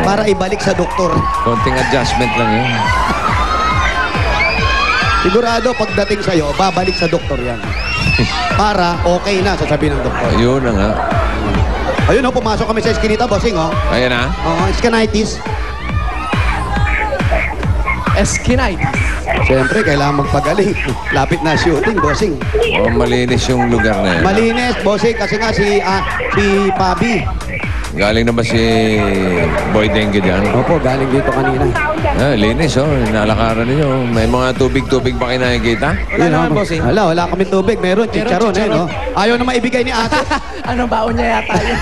Para ibalik sa doktor. Konting adjustment lang yun. Sigurado pagdating sa'yo, babalik sa doktor yan. Para okay na, sasabihin ng doktor. Yun na nga. Ayun o, pumasok kami sa eskinita, bossing o. Ayan na. Oo, skinitis. Eskinitis. Siyempre, kailangan magpagaling. Lapit na shooting, bossing. Oh, malinis yung lugar na yan. Malinis, bossing, kasi nga si Pabi. Galing na ba si Boy Dengue dyan? Opo, galing dito kanina. Ah, linis oh. Nalakaran ninyo. May mga tubig-tubig pa kayo nakikita? Wala naman, bossing. Wala kami tubig. Meron, chicharon. Eh, no? Ayaw na maibigay ni ate. Anong baon niya yata yun?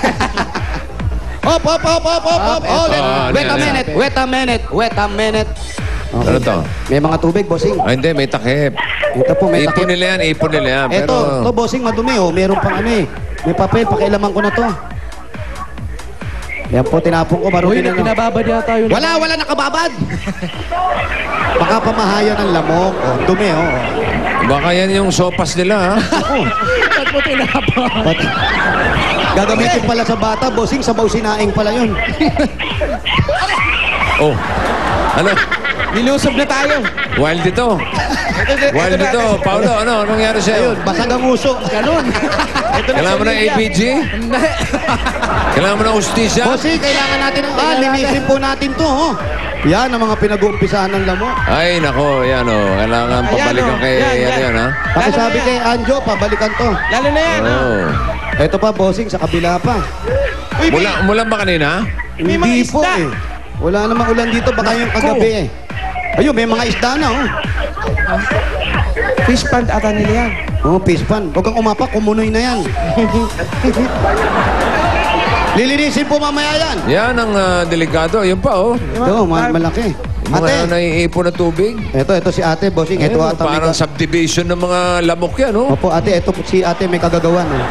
Op. Wait a minute. Okay. Ano to? May mga tubig, bossing. Ah, hindi. May takip. Ito po, may Ipon takip. nila yan. Ito, Pero... bossing, madumi oh. Meron pang ano eh. May papel, pakialaman ko na to. Yan po, tinapon ko. Uy, Marunong pinababad yata yun. Wala nakababad. Baka pamahayan ng lamok. Oh, dumi oh. Baka yan yung sopas nila ha? Ba't mo tinapon? Gagamitin pala sa bata, bossing, sabaw sinaing pala yun. Oh. Ano? Nilusob na tayo. Wild ito. Wild ito. Paulo, anong nangyari sa'yo? Ayun, basag ang uso. Ganun. Kailangan mo ng APG? Kailangan mo ng ustisya? Bossing, kailangan natin linisin po natin to, oh. Yan ang mga pinag-uumpisahan ng lamok. Ay, nako, yan o. Kailangan pabalikan kay yan ha? Pakisabi kay Anjo, pabalikan to. Lalo na yan, ha? Oh. Ito pa, bossing, sa kabila pa. Mula ba kanina? May mga Hindi po isda. eh. Wala namang ulan dito, baka yung kagabi eh. Ayun, may mga isda na, oh. Fish pond ata nila yan. Oh, fish pan. Huwag kang umapak, kumunoy na yan. Lilinisin po mamaya yan. Yan ang delikado. Yun pa oh. Ito, malaki. Yung mga Ate, naiipon na tubig. ito si ate, bossing. Ito Ayun, ata may parang subdivision ng mga lamok yan oh. Opo, ate, ito si ate may kagagawan. Oh.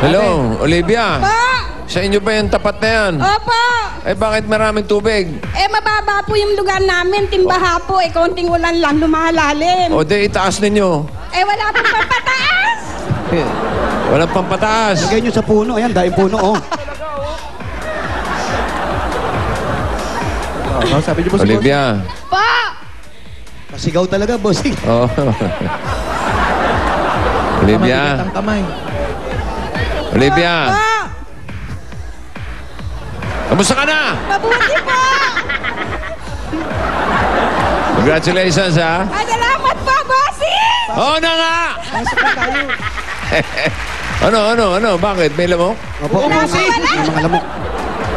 Hello, Olivia. Pa! Sa inyo ba yung tapat na yan? Opo! Eh bakit maraming tubig? Mababa po yung lugar namin. Timbaha po. Konting ulan lang lumalalim. O de itaas ninyo. Wala pong papataas. Walang pampataas. Lagay nyo sa puno. Ayan, dahil puno, oh. Sabi niyo po Olivia. Pa! Kasigaw talaga, bossing. Oh. Olivia. Ang kamay. Olivia. Pa! Kamusta ka na? Mabuti po! Congratulations ha. Salamat po, bossing! Oo na nga! Ano? Bakit? May lamok? Opo, Wala. may mga lamok.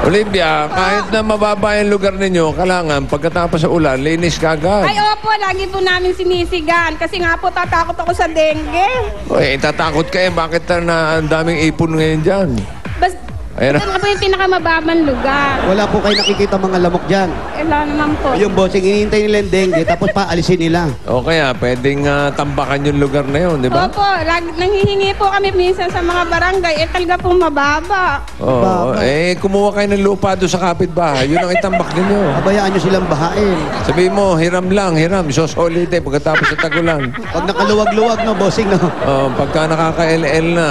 Olivia, kahit na mababa yung lugar ninyo, kailangan pagkatapos sa ulan, linis ka agad. Ay, opo. Lagi po namin sinisigan. Kasi nga po, tatakot ako sa dengue. Uy, tatakot kayo. Bakit na ang daming ipon ngayon dyan? Bas, Ayan na. ito nga po yung pinakamababang lugar. Wala po kayo nakikita mga lamok dyan. Wala naman po. Yung bossing, hinihintay nila yung dengue, tapos paalisin nila. O kaya, pwedeng tambakan yung lugar na yun, di ba? Opo, nanghihingi po kami minsan sa mga barangay. Talaga pong mababa. Oo. Kumuha kayo ng lupa doon sa kapitbahay. Yun ang itambak ninyo. Abayaan nyo silang bahain. Sabihin mo, hiram lang, hiram. Sosolid pagkatapos sa tagulan. Pag nakaluwag-luwag, no, bossing, no? Pagka nakaka-LL na.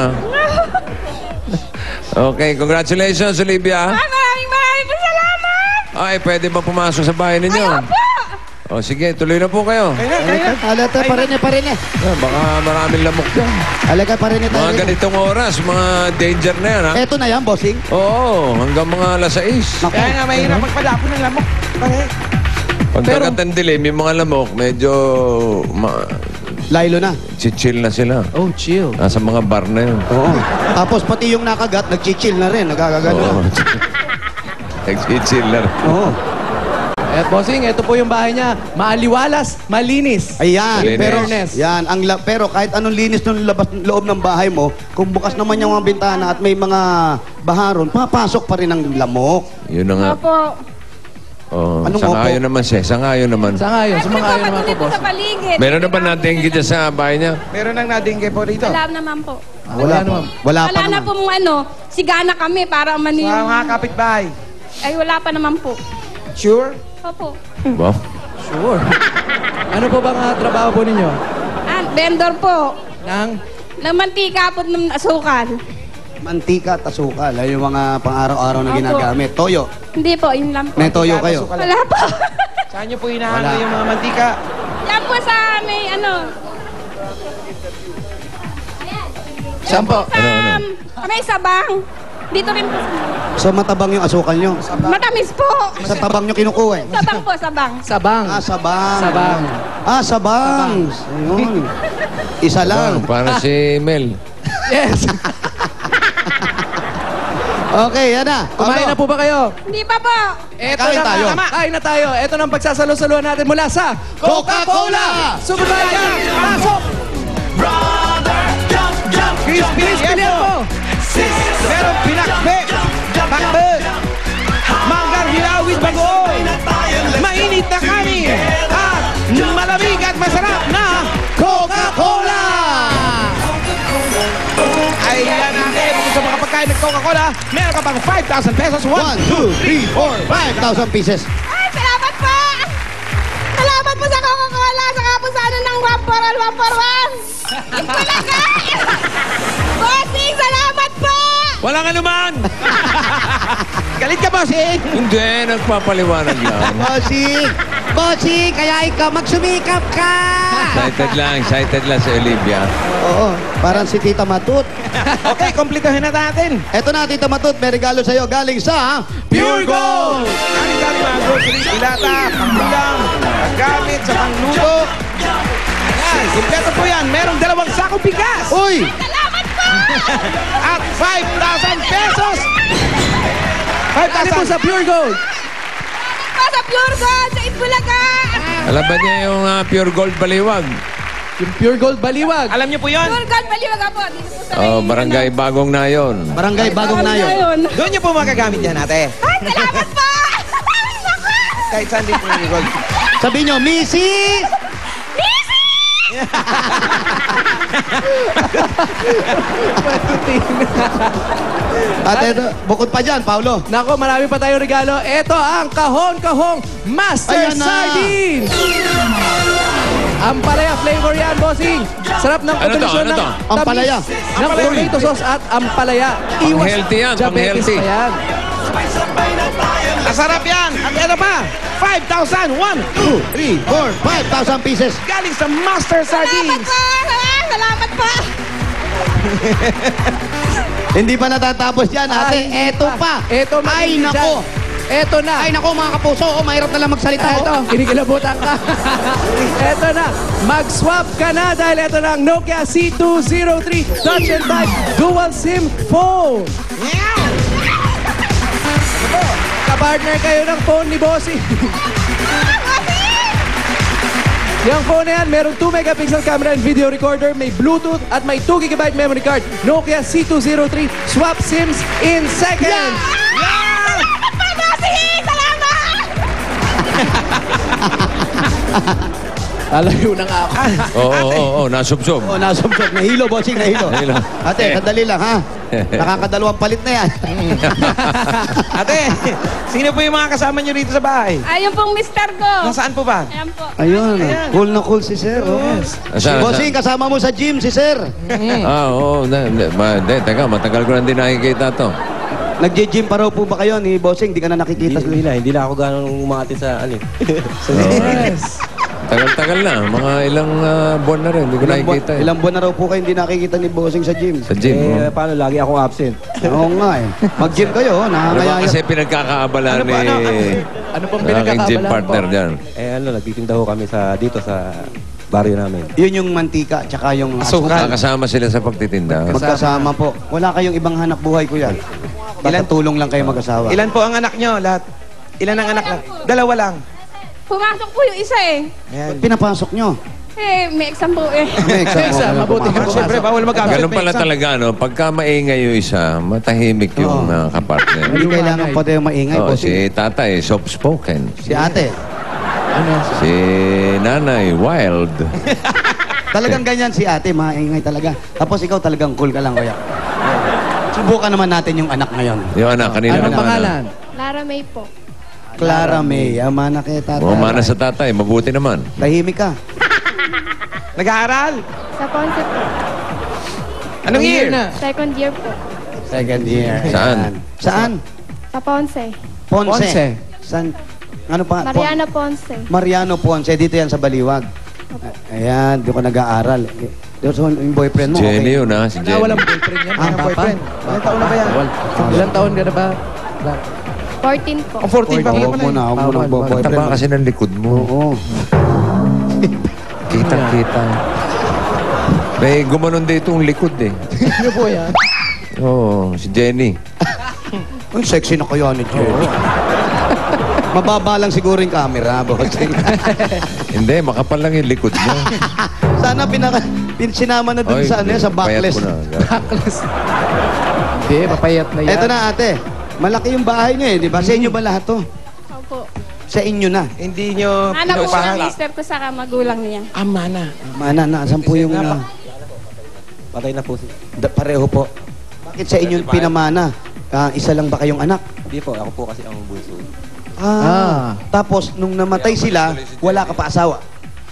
Okay, congratulations, Olivia. Maraming po salamat! Ay, pwede ba pumasok sa bahay ninyo? Ay, opo! O, sige, tuloy na po kayo. Alata, parine. Baka maraming lamok dyan. Alaga, parine Mga tayo. ganitong oras, mga danger na yan, ha? Eto na yan, bossing. Oo, hanggang mga alas 6. Naku. Kaya nga, mahirap magpadapon ng lamok. Pagkakat ang dilim, yung mga lamok, medyo Laylo na. chill na sila. Oh, chill. Nasa mga bar na yun. Oo. Tapos pati yung nakagat, nagchichill na rin. Nagkagano Oo. na. Nag-chill na rin. Oo. Bossing, ito po yung bahay niya. Maaliwalas, malinis. Ayan. Linis. Pero, Fairness. yan, pero kahit anong linis ng loob ng bahay mo, kung bukas naman yung mga bintana at may mga baharon, papasok pa rin ang lamok. Yun na nga. Opo. Oh, Anong sangayon opo? naman siya. Sangayon naman. Sangayon, sumangayon naman po, Patuloy po boss. sa paligid. Meron na ba natin kita sa bahay niya? Meron nang nadingge po rito. Wala naman po. Wala pa. Wala pa Wala na naman. pong sigana kami para Sa mga kapitbahay. Ay, wala pa naman po. Sure? Opo. Wow. Sure. Ano po bang trabaho po ninyo? Vendor po. Nang? Ng mantika po ng asukal. Mantika at asukal. Ay, yung mga pang-araw-araw na Opo. ginagamit. Toyo. Hindi po, yun lang po. May toyo kayo. Wala po. Saan niyo po hinahanap Wala. yung mga mantika? Yan po sa may ano. Saan po? Sa may sabang. Dito rin po. So matabang yung asukal nyo. Matamis po. Sa tabang nyo kinukuha eh. Sabang po, sabang. Sabang. Ah, sabang. Sabang. Ah, sabang. Ayun. Isa lang. Para si Mel. Yes. Okay, yan na. Kumain na po ba kayo? Hindi pa po. Eto Kain na tayo. nga. Kain na tayo. Eto na ang pagsasalo-saluhan natin mula sa Coca-Cola! Subayan! Pasok! Crispy Pilihan Yellow! mo! Meron pinakbe! Takbe! Manggar hilaw with bagoong! Mainit na kanin! At malamig at masarap na Coca-Cola! Ayan na bukod sa mga pagkain ng Coca-Cola, meron ka pang 5,000 pesos. 1, 2, 3, 4, 5,000 pieces. Ay, salamat po. Salamat po sa Coca-Cola. Saka po sa ano ng 1 for all, 1 for 1. Talaga. Bossing, salamat po. Walang anuman! Galit ka, bossing! Hindi, nagpapaliwanag lang. Bossing! Bossing, kaya ikaw magsumikap ka! Excited lang si Olivia. Oo, parang si Tita Matut. Okay, komplituhin na natin. Eto na, Tita Matut, may regalo sa'yo galing sa Pure Gold! Kani-kani mga groceries, dilata, panggulam, paggamit sa pangluto. Ayan, kompleto po yan. Merong 2 sakong bigas. Uy! Salamat po. At 5,000 pesos. Ano po 5,000. sa Pure Gold? Pa sa Pure Gold, sa Itbulaga. Alam ba niya yung Pure Gold Baliwag? Yung Pure Gold Baliwag. Alam niyo po yon. Pure Gold, Baliwaga po. Dito po sa may... Oh, Barangay Bagong Nayon. Barangay Bagong Nayon. Nayon. Doon niyo po magagamit yan, ate. Ay, salamat po. Naku. Kahit saan din po yung gold. Sabi nyo, Mrs. At eto, bukod pa dyan, Paulo. Nako, marami pa tayong regalo. Ito ang kahon-kahong Master Ayan na. Sardines. Ampalaya flavor yan, bossing. Sarap ng Ano to? kombinasyon Ano ng to? Ampalaya. ng tomato sauce at ampalaya. Pang-healthy yan, diabetes pang-healthy. pa yan. Masarap yan. At ano pa? 5,000. 1, 2, 3, 4, 5,000 pieces. galing sa Master Salamat Sardines. po. Salamat po. Hindi pa natatapos yan, ate. Eto pa. Eto, Ay, magiging nako. dyan. Eto na. Ay, nako, mga kapuso. Oh, mahirap na lang magsalita. Eto, kinikilabutan ka. Eto na. Mag-swap ka na dahil eto na ang Nokia C203 Touch and Type Dual SIM Phone. Kapartner kayo ng phone ni Bossy. Yung phone na yan, merong 2 megapixel camera and video recorder, may Bluetooth at may 2 GB memory card. Nokia C203, swap SIMs in seconds. Salamat po, Bossing. Salamat. Lalayo na nga ako. Oo, nasubsob. Oh, nasubsob. Nahilo, bossing, nahilo. Nahilo. Ate, sandali lang, ha? Nakakadalawang palit na yan. Ate, sino po yung mga kasama niyo rito sa bahay? Ayun pong mister ko. Nasaan po ba? Ayan po. Ayun, cool na cool si sir. Oh. Asan, Bossing, kasama mo sa gym si sir. Oo. Teka, matagal ko na hindi nakikita to. Nagje-gym pa raw po ba kayo ni Bossing? Di ka na nakikita. Hindi na ako gano'ng umati sa ano. Yes. Tagal-tagal na. Mga ilang buwan na rin. Hindi ko nakikita eh. Ilang buwan na raw po kayo hindi nakikita ni Bossing sa gym. Sa gym. oh. Paano lagi akong absent? Oo nga eh. Mag-gym kayo, Ano ba nakakayaya. kasi pinagkakaabala ni... Ano pong ng aking gym pinagkakabalaan partner po? dyan. Nagtitinda ho kami dito sa barrio namin. Yun yung mantika, tsaka yung asukal. Nakakasama sila sa pagtitinda. Magkasama po. Wala kayong ibang hanap buhay ko yan. Basta tulong lang kayo mag-asawa. Ilan po ang anak niyo? Lahat? Ilan ang anak lang? 2 lang. Pumasok po yung isa eh. Ayan. Pinapasok nyo. Eh, may exam po eh. May exam Exam, mo, mabuti ka pumasok. Siyempre, bawal mag-absent. Ganun pala talaga, no? Pagka maingay yung isa, matahimik yung kapartner. Hindi kailangan pa tayo maingay, Oh, Bossing. si tatay, soft-spoken. Si ate. Si nanay, wild. Talagang ganyan si ate, maingay talaga. Tapos ikaw talagang cool ka lang, kuya. Subukan naman natin yung anak ngayon. Yung anak, kanina. Anong pangalan? Lara May po. Clara May, ama na kay tatay. Bumana sa tatay, mabuti naman. Tahimik ka. Nag-aaral? Sa concept po. Anong year? na? Second year po. Second year. Saan? Ayan. Saan? Sa Ponce. Ponce. Ponce. San? Ano pa? Mariano Ponce. Mariano Ponce. Dito yan sa Baliwag. Ayan, di ko nag-aaral. Yung boyfriend mo, Jenny okay. yun, ha? Si Na Jenny. walang boyfriend yan, Ah, mga papa. boyfriend. Ilang taon na ba yan? Ilang taon ka na ba? 14 po. Ang 14 pa Huwag pala mo na, huwag mo na Bawal, bawal. boyfriend. Taba kasi ng likod mo. Oo. Kita. May gumanon dito yung likod eh. Ano po yan? Oo, si Jenny. Ang sexy na kaya ni Jenny. Mababa lang siguro yung camera, bossing. Hindi, makapal lang yung likod mo. Sana sinama na dun Oy, sa, ano, yan, sa payat backless. ko na. Backless. Hindi, mapayat na yan. Eto na, ate. Malaki yung bahay niyo eh, di ba? Sa inyo ba lahat to? Opo. Sa inyo na. Hindi nyo Anak po pinupahan. ng mister ko sa magulang niya. Ama na. Mana na, saan po yung Patay na po si... pareho po? Bakit sa inyo pinamana? Isa lang ba kayong anak? Hindi po, ako po kasi ang bunso. Tapos, nung namatay sila, wala ka pa asawa?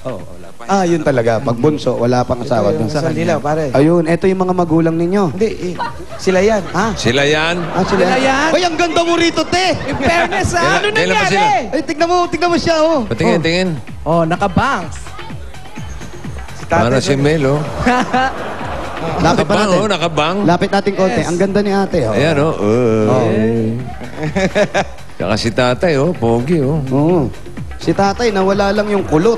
Oo, wala pa. Yun talaga. Pag bunso, wala pang asawa dun sa Sa kanila, pare. Ayun, eto yung mga magulang ninyo. Hindi, sila yan. Sila yan. Sila Sila yan? Ay, ang ganda mo rito, te! In fairness, ha? Ano Kailan ba sila? nangyari? Ay, tignan mo siya, oh. Patingin, tingin. Oh, naka-banks. Si tatay Para si ko. Mel, oh. Lapit pa Nakabang, natin. oh, nakabang. Lapit natin konti. Ang ganda ni ate, oh. Ayan, oh. Saka si tatay, oh. Pogi, oh. Oo. Si tatay, nawala lang yung kulot.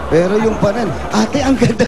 Pero yung pa rin. Ate, ang ganda